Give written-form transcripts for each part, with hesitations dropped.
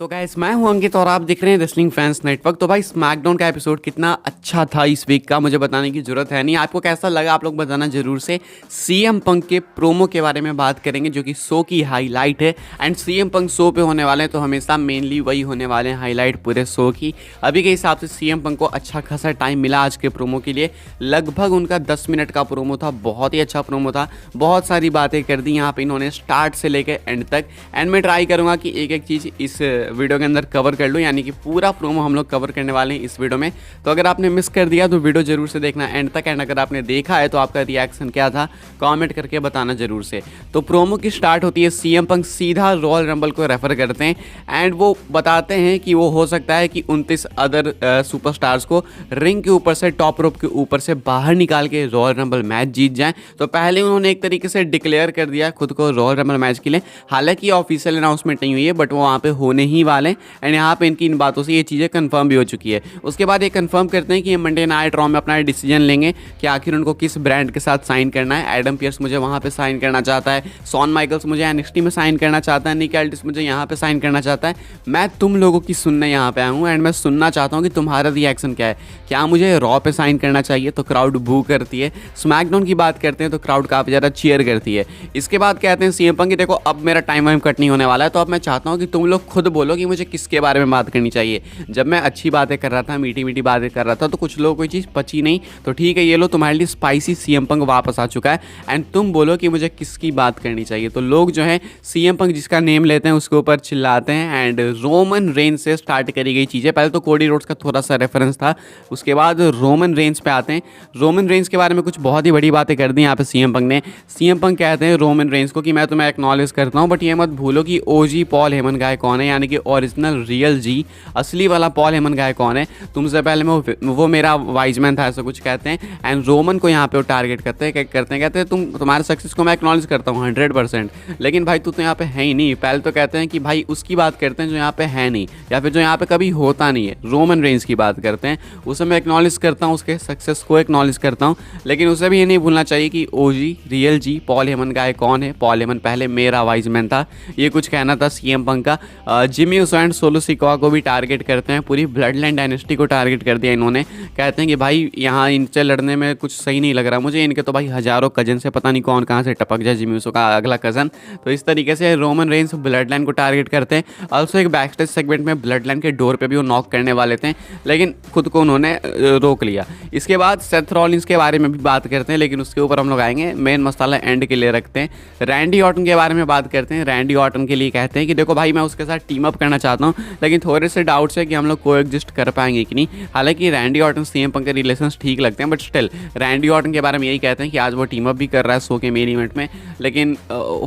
तो गाइस मैं हूं अंकित और आप देख रहे हैं रेसलिंग फैंस नेटवर्क। तो भाई स्मैकडाउन का एपिसोड कितना अच्छा था इस वीक का मुझे बताने की जरूरत है नहीं। आपको कैसा लगा आप लोग बताना जरूर से। सीएम पंक के प्रोमो के बारे में बात करेंगे जो कि शो की हाईलाइट है। एंड सीएम पंक शो पे होने वाले हैं तो हमेशा मेनली वही होने वाले हैं हाईलाइट पूरे शो की। अभी के हिसाब से सीएम पंक को अच्छा खासा टाइम मिला आज के प्रोमो के लिए। लगभग उनका 10 मिनट का प्रोमो था, बहुत ही अच्छा प्रोमो था। बहुत सारी बातें कर दी यहाँ पे इन्होंने स्टार्ट से लेकर एंड तक। एंड मैं ट्राई करूँगा कि एक एक चीज़ इस वीडियो के अंदर कवर कर लूँ, यानी कि पूरा प्रोमो हम लोग कवर करने वाले हैं इस वीडियो में। तो अगर आपने मिस कर दिया तो वीडियो जरूर से देखना एंड तक। एंड अगर आपने देखा है तो आपका रिएक्शन क्या था कमेंट करके बताना जरूर से। तो प्रोमो की स्टार्ट होती है, सीएम पंक सीधा रॉयल रंबल को रेफर करते हैं एंड वो बताते हैं कि वो हो सकता है कि 29 अदर सुपरस्टार्स को रिंग के ऊपर से, टॉप रोप के ऊपर से बाहर निकाल के रॉयल रंबल मैच जीत जाएं। तो पहले उन्होंने एक तरीके से डिक्लेयर कर दिया खुद को रॉयल रंबल मैच के लिए। हालांकि ऑफिशियल अनाउंसमेंट नहीं हुई है बट वो वहाँ पे होने ही वाले। एंड यहाँ पे इनकी इन बातों से ये चीज़ें कंफर्म भी हो चुकी है। उसके बाद ये कंफर्म करते हैं कि ये मंडे नाइट रॉ में अपना डिसीजन लेंगे कि आखिर उनको किस ब्रांड के साथ साइन करना है। एडम पियर्स मुझे वहाँ पे साइन करना चाहता है, शॉन माइकल्स मुझे एनएक्सटी में साइन करना चाहता है, निक एल्डिस मुझे यहाँ पे साइन करना चाहता है। मैं तुम लोगों की सुनने यहाँ पे आया हूँ एंड मैं सुनना चाहता हूँ कि तुम्हारा रिएक्शन क्या है। क्या मुझे रॉ पे साइन करना चाहिए? तो क्राउड बू करती है। स्मैकडाउन की बात करते हैं तो क्राउड काफ़ी ज़्यादा चीयर करती है। इसके बाद कहते हैं सीएम पंक कि देखो अब मेरा टाइम वाइम कट नहीं होने वाला है, तो अब मैं चाहता हूँ कि तुम लोग खुद बोलो कि मुझे किसके बारे में बात करनी चाहिए। जब मैं अच्छी बातें कर रहा था, मीठी मीठी बातें कर रहा था, तो कुछ लोगों को कोई चीज़ पची नहीं। तो ठीक है, ये लो तुम्हारे लिए स्पाइसी सीएम पंक वापस आ चुका है एंड तुम बोलो कि मुझे किसकी बात करनी चाहिए। तो लोग जो है सीएम पंक जिसका नेम लेते हैं उसके ऊपर चिल्लाते हैं एंड रोमन रेंज से स्टार्ट करी गई चीज़ें। पहले तो कोडी रोड्स का थोड़ा सा रेफरेंस था, उसके बाद रोमन रेंज पे आते हैं। रोमन रेंज के बारे में कुछ बहुत ही बड़ी बातें कर दी यहाँ पे सीएम पंक ने। सीएम पंक कहते हैं रोमन रेंज को कि मैं तुम्हें एक्नॉलेज करता हूँ बट ये मत भूलो कि ओजी पॉल हेमन गाय कौन है, यानी कि ओरिजिनल रियल जी असली वाला पॉल हेमन गाय कौन है। तुमसे पहले वो मेरा वाइजमैन था, ऐसा कुछ कहते हैं। एंड रोमन को यहाँ पे वो टारगेट करते हैं, कहते हैं तुम्हारे सक्सेस को मैं एक्नॉलेज करता हूँ 100%, लेकिन भाई तू तो यहाँ पे है ही नहीं। पहले तो कहते हैं कि भाई उसकी बात करते हैं जो यहाँ पे है नहीं या फिर जो यहाँ पे कभी होता नहीं है। रोमन रेंज की बात करते हैं, उसे मैं एक्नॉलेज करता हूँ, उसके सक्सेस को एक्नॉलेज करता हूँ, लेकिन उसे भी ये नहीं भूलना चाहिए कि ओजी रियल जी पॉल हेमन गाय कौन है। पॉल हेमन पहले मेरा वाइजमैन था, ये कुछ कहना था सीएम पंक का। Jimmy Uso and solo Sikoa को भी टारगेट करते हैं, पूरी ब्लड लाइन डायनेस्टी को टारगेट कर दिया इन्होंने। कहते हैं कि भाई यहाँ इनसे लड़ने में कुछ सही नहीं लग रहा मुझे, इनके तो भाई हजारों कजन से पता नहीं कौन कहाँ से टपक जाए जिमी ऊसो का अगला कजन। तो इस तरीके से रोमन रेंज ब्लड लाइन को टारगेट करते हैं। ऑल्सो एक बैक स्टेज सेगमेंट में ब्लड लाइन के डोर पे भी वो नॉक करने वाले थे, लेकिन खुद को उन्होंने रोक लिया। इसके बाद सेथ रॉलिंस के बारे में भी बात करते हैं, लेकिन उसके ऊपर हम लोग आएंगे। मेन मसाला एंड के लिए रखते हैं। रैंडी ऑर्टन के बारे में बात करते हैं। रैंडी ऑर्टन के लिए कहते हैं कि देखो भाई मैं उसके साथ टीम अप करना चाहता हूँ, लेकिन थोड़े से डाउट्स है कि हम लोग को एग्जिस्ट कर पाएंगे कि नहीं। हालांकि रैंडी ऑर्टन सीएम पंक के रिलेशंस ठीक लगते हैं बट स्टिल रैंडी ऑर्टन के बारे में यही कहते हैं कि आज वो टीम अप भी कर रहा है शो के मेन इवेंट में, लेकिन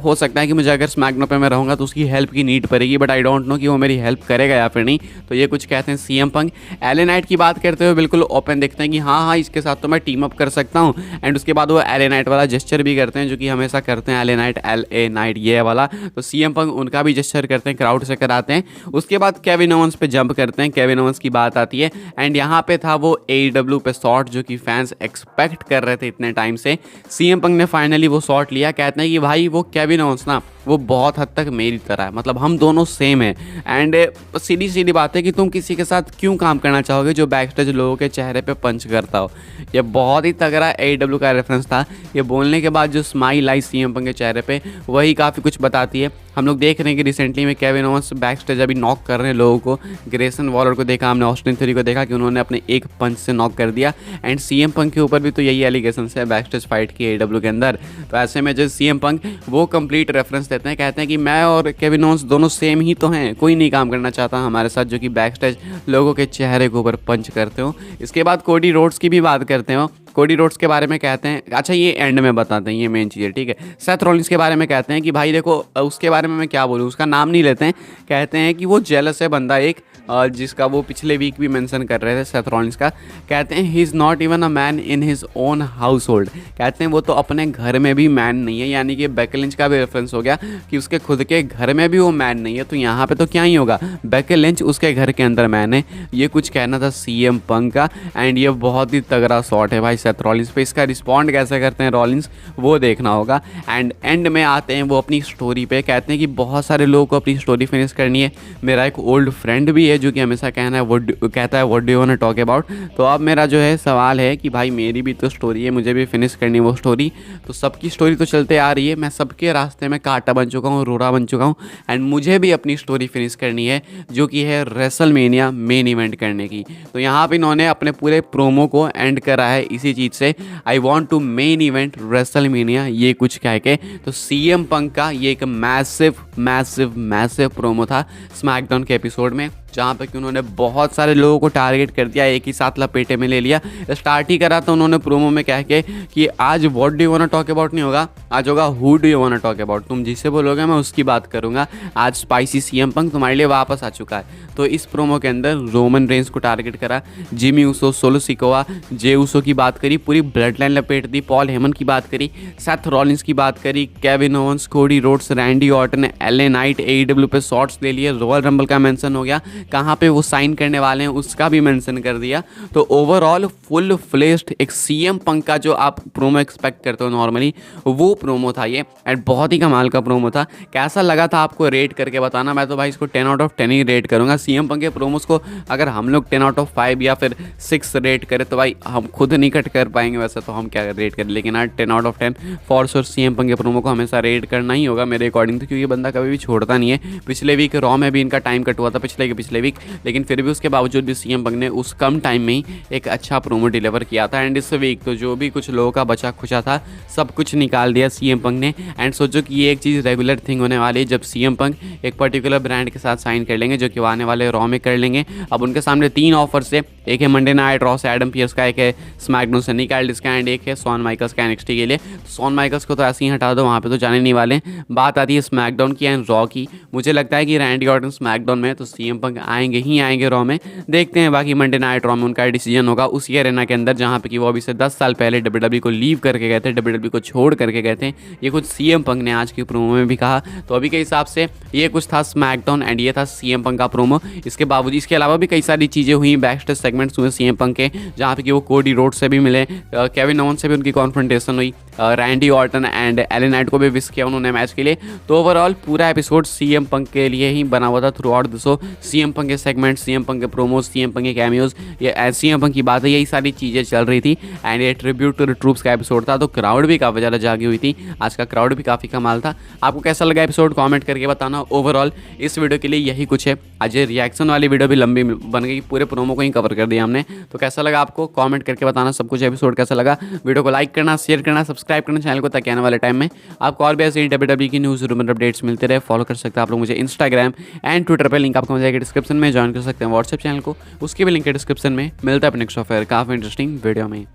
हो सकता है कि मुझे अगर स्मैकडाउन पे मैं रहूँगा तो उसकी हेल्प की नीड पड़ेगी, बट आई डोंट नो कि वो मेरी हेल्प करेगा या फिर नहीं। तो ये कुछ कहते हैं सीएम पंक। एले नाइट की बात करते हुए बिल्कुल ओपन देखते हैं कि हाँ इसके साथ तो मैं टीम अप कर सकता हूँ। एंड उसके बाद वो एले नाइट वाला जेस्चर भी करते हैं जो कि हमेशा करते हैं, एले नाइट ये वाला। तो सीएम पंक उनका भी जेस्चर करते हैं, क्राउड से कराते हैं। उसके बाद केविन ओवंस पे जंप करते हैं, केविन ओवंस की बात आती है। एंड यहाँ पे था वो AEW पे शॉट जो कि फैंस एक्सपेक्ट कर रहे थे इतने टाइम से। सीएम पंक ने फाइनली वो शॉट लिया। कहते हैं कि भाई वो केविन ओवंस ना वो बहुत हद तक मेरी तरह है, मतलब हम दोनों सेम है। एंड सीधी सीधी बात है कि तुम किसी के साथ क्यों काम करना चाहोगे जो बैक स्टेज लोगों के चेहरे पे पंच करता हो। ये बहुत ही तगड़ा AEW का रेफरेंस था। ये बोलने के बाद जो स्माइल आई सीएम पंक के चेहरे पे वही काफ़ी कुछ बताती है। हम लोग देख रहे हैं कि रिसेंटली में केविन ओवंस बैक स्टेज अभी नॉक कर रहे हैं लोगों को। ग्रेसन वॉलर को देखा हमने, ऑस्टिन थ्योरी को देखा कि उन्होंने अपने एक पंच से नॉक कर दिया। एंड सीएम पंक के ऊपर भी तो यही एलिगेशन है बैक स्टेज फाइट की AEW के अंदर। तो ऐसे में जो सीएम पंक वो कंप्लीट रेफरेंस देते हैं, कहते हैं कि मैं और केविन ओवंस दोनों सेम ही तो हैं, कोई नहीं काम करना चाहता हमारे साथ जो कि बैक स्टेज लोगों के चेहरे के ऊपर पंच करते हो। इसके बाद कोडी रोड्स की भी बात करते हो। कोडी रोड्स के बारे में कहते हैं, अच्छा ये एंड में बताते हैं, ये मेन चीज़ है ठीक है। सेथ रॉलिंस के बारे में कहते हैं कि भाई देखो उसके बारे में मैं क्या बोलूँ, उसका नाम नहीं लेते हैं। कहते हैं कि वो जेलस है बंदा एक, जिसका वो पिछले वीक भी मेंशन कर रहे थे सेथ रॉलिंस का। कहते हैं he is not even a man in his own house hold. कहते हैं वो तो अपने घर में भी मैन नहीं है, यानी कि बेकी लिंच का भी रेफरेंस हो गया कि उसके खुद के घर में भी वो मैन नहीं है। तो यहाँ पे तो क्या ही होगा, बेकी लिंच उसके घर के अंदर मैन है। ये कुछ कहना था सीएम पंक का। एंड ये बहुत ही तगड़ा शॉट है भाई सेथ रॉलिंस पे, इसका रिस्पॉन्ड कैसे करते हैं रॉलिंस वो देखना होगा। एंड एंड में आते हैं वो अपनी स्टोरी पे, कहते हैं कि बहुत सारे लोगों को अपनी स्टोरी फिनिश करनी है। मेरा एक ओल्ड फ्रेंड भी है जो कि हमेशा कहता है what do you want to talk about. तो अब मेरा जो है सवाल है कि भाई मेरी भी तो स्टोरी है, मुझे भी फिनिश करनी है वो स्टोरी। तो सबकी स्टोरी तो चलते आ रही है, मैं सबके रास्ते में कांटा बन चुका हूँ, रोड़ा बन चुका हूँ। एंड मुझे भी अपनी स्टोरी फिनिश करनी है जो कि है रेसलमेनिया मेन इवेंट करने की। तो यहाँ पे इन्होंने अपने पूरे प्रोमो को एंड करा है इसी चीज़ से, I want to main event WrestleMania, ये कुछ कह के। तो CM पंक का ये एक मैसिव मैसिव मैसिव प्रोमो था स्मैकडाउन के एपिसोड में, जहाँ पे कि उन्होंने बहुत सारे लोगों को टारगेट कर दिया, एक ही साथ लपेटे में ले लिया। स्टार्ट ही करा था उन्होंने प्रोमो में कह के कि आज what do you want to talk about नहीं होगा, आज होगा who do you want to talk about. तुम जिससे बोलोगे मैं उसकी बात करूंगा। आज स्पाइसी CM पंक तुम्हारे लिए वापस आ चुका है। तो इस प्रोमो के अंदर रोमन रेंस को टारगेट करा, Jimmy Uso, solo Sikoa, Jey Uso की बात करी, पूरी ब्लड लाइन लपेट दी, पॉल हेमन की बात करी, सेथ रॉलिंस की बात करी, Kevin Owens, Cody Rhodes, Randy Orton, LA Knight AEW पे शॉट्स ले लिए, रॉयल रंबल का मेंशन हो गया, कहाँ पे वो साइन करने वाले हैं उसका भी मेंशन कर दिया। तो ओवरऑल फुल फ्लेश्ड एक CM पंक का जो आप प्रोमो एक्सपेक्ट करते हो नॉर्मली, वो प्रोमो था ये। एंड बहुत ही कमाल का प्रोमो था। कैसा लगा था आपको रेट करके बताना। मैं तो भाई इसको 10 आउट ऑफ 10 ही रेट करूँगा। CM पंक के प्रोमोस को अगर हम लोग 10 आउट ऑफ 5 या फिर 6 रेट करें तो भाई हम खुद नहीं कट कर पाएंगे, वैसे तो हम क्या रेट करें, लेकिन आज 10 out of 10 for sure CM पंक के प्रोमो को हमेशा रेट करना ही होगा मेरे अकॉर्डिंग, तो क्योंकि बंदा कभी भी छोड़ता नहीं है। पिछले वीक रॉ में भी इनका टाइम कट हुआ था, पिछले वीक, लेकिन फिर भी उसके बावजूद भी CM पंक ने उस कम टाइम में ही एक अच्छा प्रोमो डिलीवर किया था। एंड इस वीक तो जो भी कुछ लोगों का बचा खुचा था सब कुछ निकाल दिया CM पंक ने। एंड सोचो कि ये एक चीज़ रेगुलर थिंग होने वाली है जब CM पंक एक पर्टिकुलर ब्रांड के साथ साइन कर लेंगे, जो कि आने वाले रॉ में कर लेंगे। अब उनके सामने 3 ऑफर्स है, एक है मंडे नाइट रॉ से एडम पियर्स का, एक है स्मैकडाउन से निक एल्डिस का, एंड एक है शॉन माइकल्स का NXT के लिए। शॉन माइकल्स को तो ऐसे ही हटा दो, वहाँ पे तो जाने नहीं वाले। बात आती है स्मैकडाउन की एंड रॉ की। मुझे लगता है कि रैंडी ऑर्टन स्मैकडाउन में तो CM पंक आएंगे ही आएंगे रॉ में, देखते हैं। बाकी मंडे नाइट रॉ में उनका डिसीजन होगा उसी एरेना के अंदर जहाँ पे कि वो अभी से 10 साल पहले WWE को लीव करके गए थे, WWE को छोड़ करके गए थे। ये कुछ CM पंक ने आज की प्रोमो में भी कहा। तो अभी के हिसाब से ये कुछ था स्मैकडाउन एंड ये था CM पंक का प्रोमो। इसके बावजूद इसके अलावा भी कई सारी चीज़ें हुई, बैकस्टेज सेगमेंट्स हुए CM पंक के, जहाँ पे कि वो कोडी रोड से भी मिले, केविन ओवन से भी उनकी कॉन्फ्रंटेशन हुई, Randy Orton and LA night को भी विश किया उन्होंने मैच के लिए। तो ओवरऑल पूरा एपिसोड CM पंक के लिए ही बना हुआ था through out the show. CM पंक के सेगमेंट, CM पंक के प्रोमोज, CM पंक के कैमियोज, ये CM पंक की बात है, यही सारी चीज़ें चल रही थी। एंड ये ट्रिब्यूट टू द ट्रूप्स का एपिसोड था, तो क्राउड भी काफ़ी ज़्यादा जागी हुई थी। आज का क्राउड भी काफ़ी कमाल था। आपको कैसा लगा एपिसोड कमेंट करके बताना। ओवरऑल इस वीडियो के लिए यही कुछ है। आज ये रिएक्शन वाली वीडियो भी लंबी बन गई, पूरे प्रोमो को ही कवर कर दिया हमने। तो कैसा लगा आपको कमेंट करके बताना सब कुछ। एपिसोड कैसा लगा, वीडियो को लाइक करना, शेयर करना, सब्सक्राइब करना चैनल को, ताकि आने वाले टाइम में आपको और भी ऐसे WWE की न्यूज़ रूमर अपडेट्स मिलते रहे। फॉलो कर सकते हैं आप लोग मुझे इंस्टाग्राम एंड ट्विटर पर, लिंक आपको मिल जाएगा डिस्क्रिप्शन में। ज्वाइन कर सकते हैं व्हाट्सएप चैनल को, उसके भी लिंक है डिस्क्रिप्शन में। मिलता है अपने नेक्स्ट ऑफर काफ़ी इंटरेस्टिंग वीडियो में।